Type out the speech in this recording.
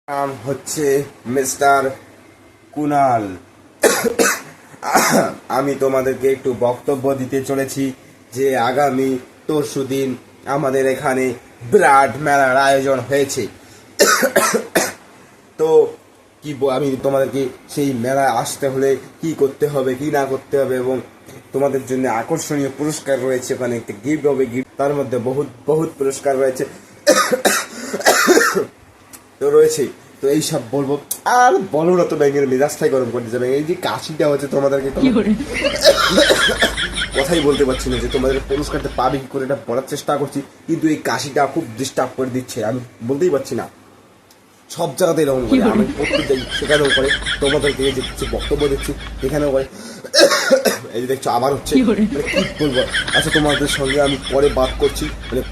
নাম হচ্ছে মিস্টার কুনাল। আমি তোমাদেরকে একটু বক্তব্য দিতে চলেছি যে আগামী পরশুদিন আমাদের এখানে বিরাট মেলার আয়োজন হয়েছে। তো আমি তোমাদেরকে সেই মেলায় আসতে হলে কি করতে হবে কি না করতে হবে, এবং তোমাদের জন্য আকর্ষণীয় পুরস্কার রয়েছে। ওখানে একটা গিফট হবে, গিফট তার মধ্যে বহুত বহুত পুরস্কার রয়েছে তো রয়েছে। তো এইসব বলবো, আর বলো না তো ব্যাঙের মেজাজটাই গরম করতে যাবে। এই যে কাশিটা হচ্ছে তোমাদেরকে কথাই বলতে পারছি না যে তোমাদের পুরস্কারটা পাবে কি করে, এটা বলার চেষ্টা করছি, কিন্তু এই কাশিটা খুব ডিস্টার্ব করে দিচ্ছে, আমি বলতেই পারছি না। সব জায়গাতে এরকম করে, আমি পড়তে যাই সেখানেও করে, তোমাদেরকে যে কিছু বক্তব্য দিচ্ছি এখানেও করে, এই যে দেখছো আবার হচ্ছে। কি বলবো, আচ্ছা তোমাদের সঙ্গে আমি পরে বাদ করছি, মানে